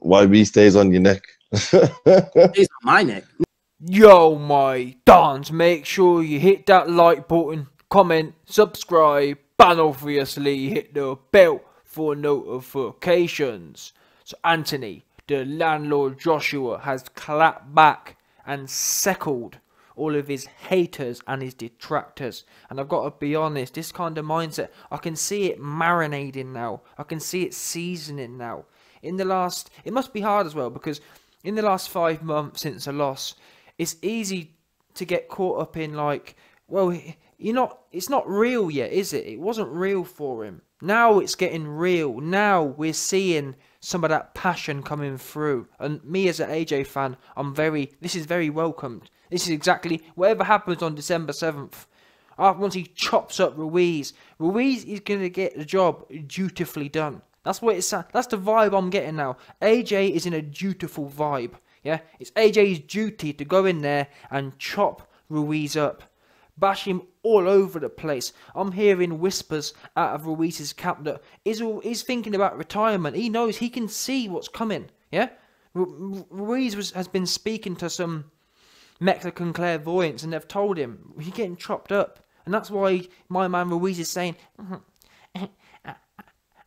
YB stays on your neck. It's on my neck. Yo, my dons, make sure you hit that like button, comment, subscribe, and obviously hit the bell for notifications. So Anthony, the landlord Joshua, has clapped back and seckled all of his haters and his detractors. And I've got to be honest, this kind of mindset, I can see it marinating now. I can see it seasoning now. It must be hard as well, because in the last 5 months since a loss, it's easy to get caught up in like, well, it's not real yet, is it? It wasn't real for him. Now it's getting real. Now we're seeing some of that passion coming through. And me as an AJ fan, this is very welcomed. This is exactly, whatever happens on December 7th, once he chops up Ruiz is going to get the job dutifully done. That's the vibe I'm getting now. AJ is in a dutiful vibe. Yeah, it's AJ's duty to go in there and chop Ruiz up. Bash him all over the place. I'm hearing whispers out of Ruiz's camp that he's thinking about retirement. He knows, he can see what's coming. Yeah, Ruiz has been speaking to some Mexican clairvoyants, and they've told him he's getting chopped up. And that's why my man Ruiz is saying,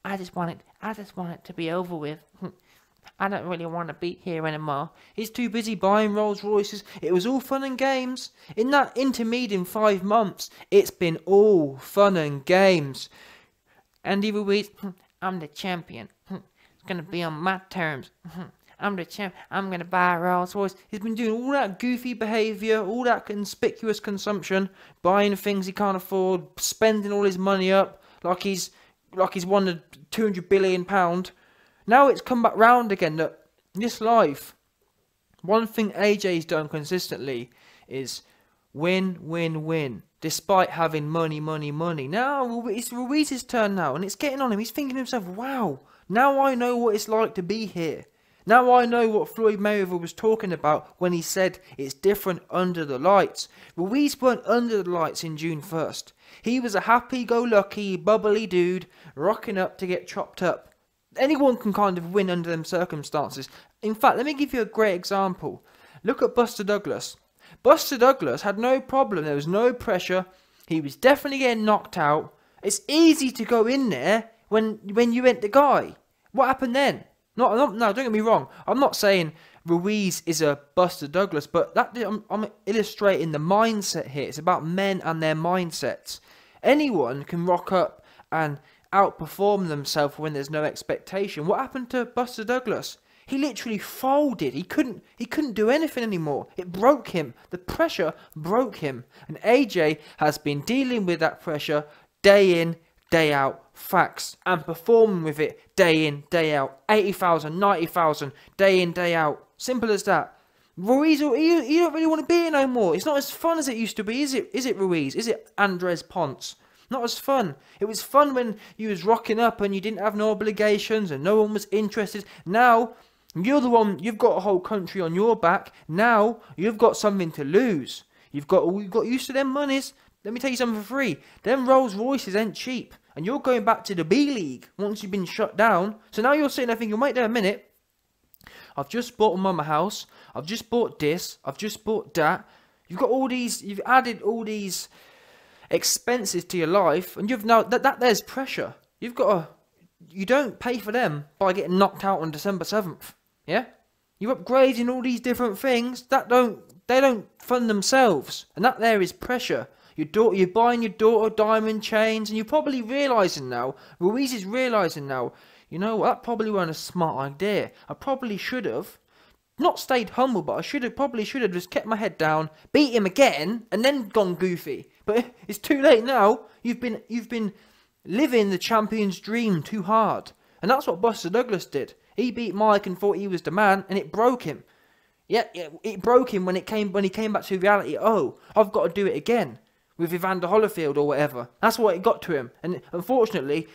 I just want it to be over with. I don't really want to be here anymore. He's too busy buying Rolls Royces. It was all fun and games. In that intermediate 5 months, it's been all fun and games. Andy Ruiz, I'm the champion. It's going to be on my terms. I'm the champ. I'm going to buy a Rolls Royce. He's been doing all that goofy behaviour, all that conspicuous consumption, buying things he can't afford, spending all his money up like he's won the £200 billion. Now it's come back round again that this life, one thing AJ's done consistently is win, win, win. Despite having money. Now it's Ruiz's turn now, and it's getting on him. He's thinking to himself, wow, now I know what it's like to be here. Now I know what Floyd Mayweather was talking about when he said it's different under the lights. Ruiz weren't under the lights in June 1st. He was a happy-go-lucky, bubbly dude rocking up to get chopped up. Anyone can kind of win under them circumstances. In fact, let me give you a great example. Look at Buster Douglas. Buster Douglas had no problem. There was no pressure. He was definitely getting knocked out. It's easy to go in there when you ain't the guy. What happened then? No, don't get me wrong. I'm not saying Ruiz is a Buster Douglas, but I'm illustrating the mindset here. It's about men and their mindsets. Anyone can rock up and outperform themselves when there's no expectation. What happened to Buster Douglas? He literally folded. He couldn't do anything anymore. It broke him. The pressure broke him. And AJ has been dealing with that pressure day in, day out. Facts. And performing with it day in, day out. 80,000, 90,000, day in, day out. Simple as that. Ruiz, you don't really want to be here no more. It's not as fun as it used to be, is it? Is it, Ruiz? Is it Andres Ponce? Not as fun. It was fun when you was rocking up and you didn't have no obligations and no one was interested. Now, you're the one, you've got a whole country on your back. Now, you've got something to lose. You've got used to them monies. Let me tell you something for free. Them Rolls Royces ain't cheap. And you're going back to the B League once you've been shut down. So now you're sitting there thinking, wait there a minute. I've just bought a mama house. I've just bought this. I've just bought that. You've added all these expenses to your life, and you've now that there's pressure. You don't pay for them by getting knocked out on December 7th. Yeah? You're upgrading all these different things they don't fund themselves, and that there is pressure. You're buying your daughter diamond chains, and you're probably realising now, Ruiz is realising now, you know what, that probably wasn't a smart idea. I probably should have not stayed humble, but I probably should have just kept my head down, beat him again, and then gone goofy. But it's too late now. You've been living the champion's dream too hard. And that's what Buster Douglas did. He beat Mike and thought he was the man, and it broke him. Yeah, it broke him when he came back to reality. Oh, I've got to do it again with Evander Holyfield or whatever. That's what it got to him. And unfortunately,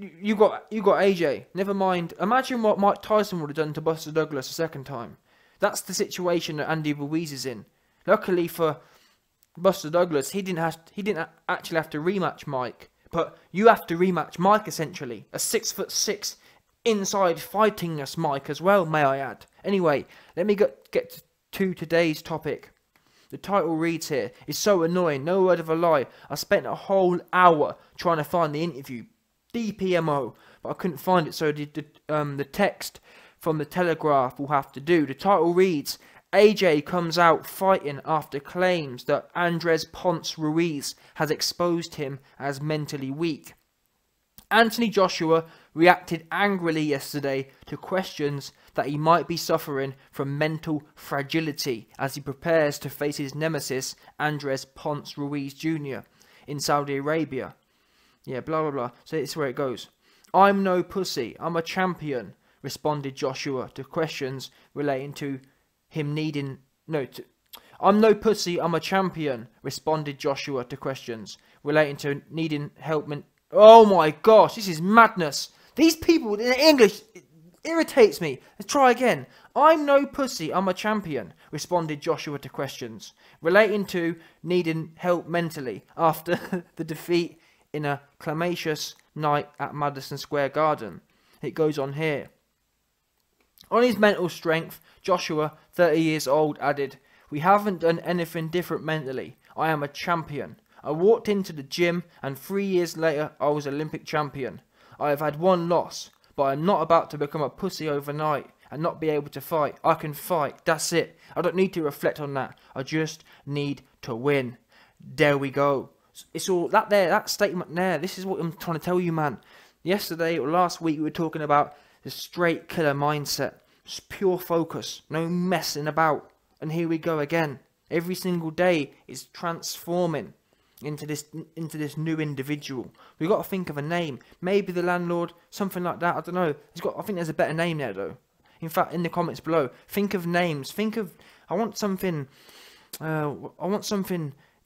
you got AJ. Never mind. Imagine what Mike Tyson would have done to Buster Douglas a second time. That's the situation that Andy Ruiz is in. Luckily for Buster Douglas, he didn't actually have to rematch Mike, but you have to rematch Mike essentially. A 6'6" inside fighting us, Mike, as well, may I add. Anyway, let me get to today's topic. The title reads here, "It's so annoying, no word of a lie. I spent a whole hour trying to find the interview, DPMO, but I couldn't find it, so the text from the Telegraph will have to do." The title reads, "AJ comes out fighting after claims that Andres Ponce Ruiz has exposed him as mentally weak." Anthony Joshua reacted angrily yesterday to questions that he might be suffering from mental fragility as he prepares to face his nemesis Andres Ponce Ruiz Jr. in Saudi Arabia. Yeah, blah blah blah. So it's where it goes. "I'm no pussy, I'm a champion," responded Joshua to questions relating to him needing... "I'm no pussy, I'm a champion," responded Joshua to questions relating to needing help. Oh my gosh, this is madness. These people in English, it irritates me. Let's try again. "I'm no pussy, I'm a champion," responded Joshua to questions relating to needing help mentally after the defeat in a calamitous night at Madison Square Garden. It goes on here. On his mental strength, Joshua, 30 years old, added, "We haven't done anything different mentally. I am a champion. I walked into the gym and 3 years later I was Olympic champion. I have had one loss, but I'm not about to become a pussy overnight and not be able to fight. I can fight, that's it. I don't need to reflect on that. I just need to win." There we go. It's all that there, that statement there. This is what I'm trying to tell you, man. Yesterday or last week we were talking about the straight killer mindset. Just pure focus, no messing about. And here we go again. Every single day is transforming into this new individual. We've got to think of a name. Maybe the landlord, something like that. I don't know. I think there's a better name there though. In fact, in the comments below, think of names. I want something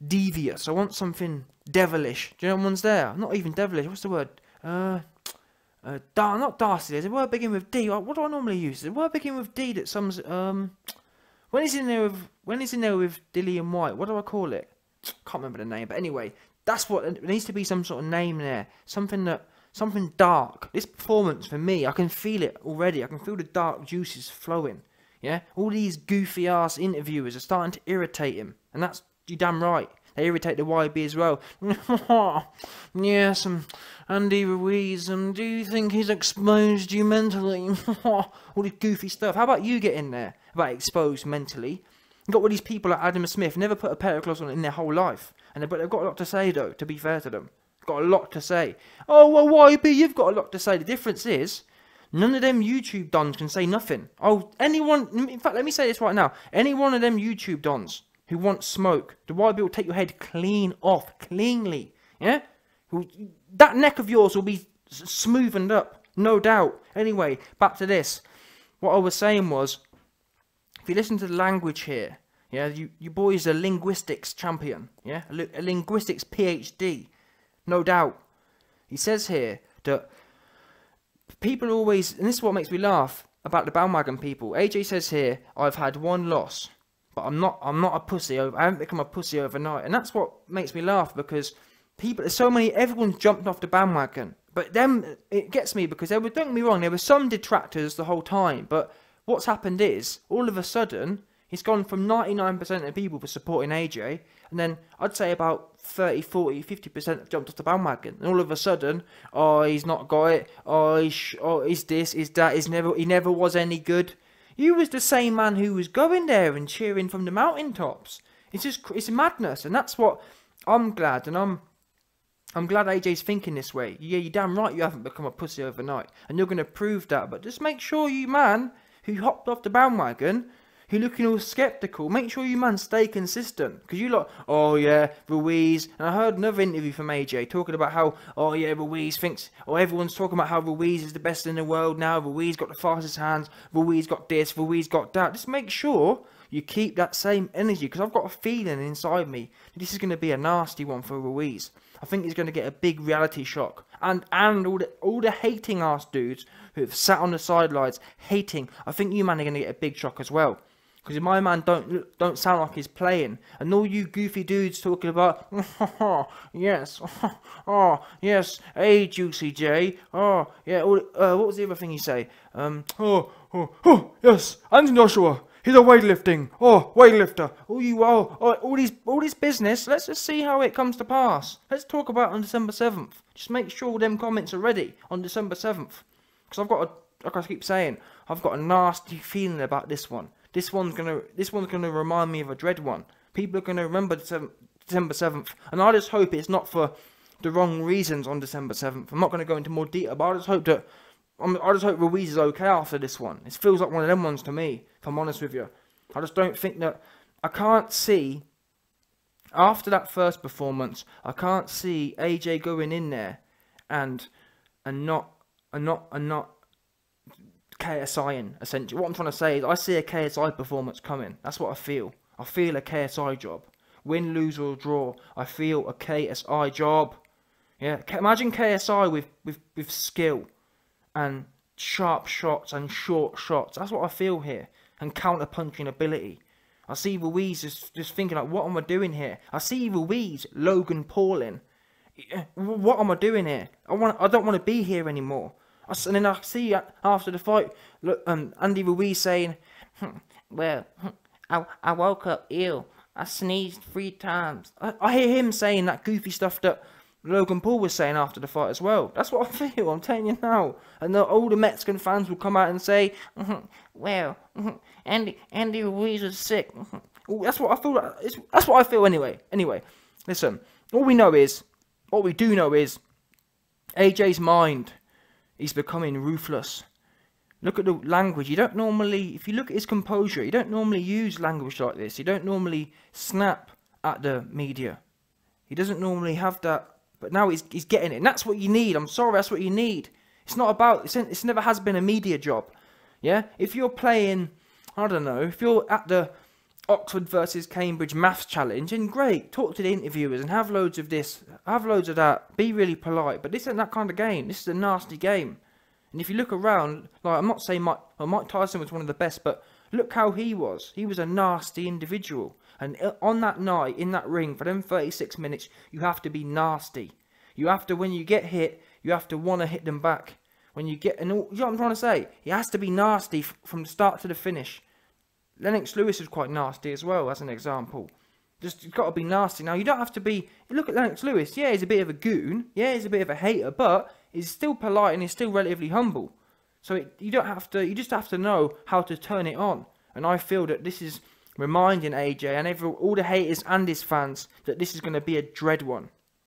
devious. I want something devilish. Do you know what one's there? Not even devilish. What's the word? Not dastardly. There's a word beginning with D. What do I normally use? There's a word beginning with D that sums. When it's in there with Dillian White, what do I call it? Can't remember the name, but anyway, that's what it needs to be. Some sort of name there, something dark. This performance for me, I can feel it already. I can feel the dark juices flowing. Yeah, all these goofy ass interviewers are starting to irritate him, and that's you damn right. They irritate the YB as well. Yes, Andy Ruiz, do you think he's exposed you mentally? All this goofy stuff. How about you get in there about exposed mentally? You've got all these people like Adam Smith, never put a pair of gloves on in their whole life. But they've got a lot to say though, to be fair to them. Got a lot to say. Oh, well, YB, you've got a lot to say. The difference is, none of them YouTube dons can say nothing. Oh, anyone, in fact, let me say this right now. Any one of them YouTube dons who want smoke, the YB will take your head clean off, cleanly. Yeah? That neck of yours will be smoothened up, no doubt. Anyway, back to this. What I was saying was, if you listen to the language here, yeah, you boys are linguistics champion, yeah, a linguistics PhD, no doubt. He says here that people always, and this is what makes me laugh about the bandwagon people. AJ says here, "I've had one loss, but I'm not a pussy. I haven't become a pussy overnight," and that's what makes me laugh because there's so many, everyone's jumped off the bandwagon. But then it gets me because don't get me wrong, there were some detractors the whole time, but what's happened is, all of a sudden, it's gone from 99% of people for supporting AJ, and then I'd say about 30, 40, 50% have jumped off the bandwagon. And all of a sudden, oh, he's not got it, he's this, he's that, he never was any good. You was the same man who was going there and cheering from the mountaintops. It's madness, and that's what I'm glad, and I'm glad AJ's thinking this way. Yeah, you're damn right you haven't become a pussy overnight, and you're going to prove that, but just make sure you, man, who hopped off the bandwagon, who looking all sceptical, make sure you, man, stay consistent. Because you lot, oh yeah, Ruiz, and I heard another interview from AJ talking about how, oh yeah, Ruiz thinks, or everyone's talking about how Ruiz is the best in the world now, Ruiz got the fastest hands, Ruiz got this, Ruiz got that. Just make sure you keep that same energy, because I've got a feeling inside me that this is going to be a nasty one for Ruiz. I think he's going to get a big reality shock. And all the hating ass dudes who have sat on the sidelines hating, I think you, man, are going to get a big shock as well. Because my man don't sound like he's playing. And all you goofy dudes talking about, yes, oh, yes, hey, Juicy J, oh, yeah, what was the other thing you say? Yes, Anthony Joshua, he's a weightlifting, weightlifter. All this business, let's just see how it comes to pass. Let's talk about it on December 7th. Just make sure all them comments are ready on December 7th. Because like I keep saying, I've got a nasty feeling about this one. This one's gonna remind me of a dread one. People are gonna remember December 7th, and I just hope it's not for the wrong reasons on December 7th. I'm not gonna go into more detail, but I just hope Ruiz is okay after this one. It feels like one of them ones to me, if I'm honest with you. I just don't think that I can't see after that first performance. I can't see AJ going in there and not KSIing, essentially. What I'm trying to say is I see a KSI performance coming. That's what I feel. I feel a KSI job. Win, lose or draw, I feel a KSI job. Yeah, imagine KSI with skill and sharp shots and short shots. That's what I feel here. And counter-punching ability. I see Ruiz just thinking like, what am I doing here? I see Ruiz, Logan Paulin. What am I doing here? I don't want to be here anymore. And then I see after the fight, look, Andy Ruiz saying, well, I woke up ill. I sneezed 3 times. I hear him saying that goofy stuff that Logan Paul was saying after the fight as well. That's what I feel, I'm telling you now. And all the Mexican fans will come out and say, well, Andy Ruiz was sick. That's what I feel. That's what I feel anyway. Anyway, listen, what we do know is, AJ's mind, he's becoming ruthless. Look at the language. You don't normally, if you look at his composure, you don't normally use language like this. You don't normally snap at the media. He doesn't normally have that, but now he's getting it. And that's what you need. I'm sorry, that's what you need. It's not about, it's never has been a media job. Yeah? If you're playing, I don't know, if you're at the Oxford versus Cambridge Maths Challenge, and great, talk to the interviewers and have loads of this, have loads of that, be really polite, but this isn't that kind of game. This is a nasty game. And if you look around, like, I'm not saying Mike Tyson was one of the best, but look how he was. He was a nasty individual. And on that night, in that ring, for them 36 minutes, you have to be nasty. You have to, when you get hit, you have to want to hit them back. When you get, and you know what I'm trying to say? He has to be nasty from the start to the finish. Lennox Lewis was quite nasty as well, as an example. Just, you've got to be nasty. Now, you don't have to be, you look at Lennox Lewis, yeah, he's a bit of a goon, yeah, he's a bit of a hater, but he's still polite and he's still relatively humble. So you don't have to, you just have to know how to turn it on. And I feel that this is reminding AJ and all the haters and his fans that this is going to be a dread one.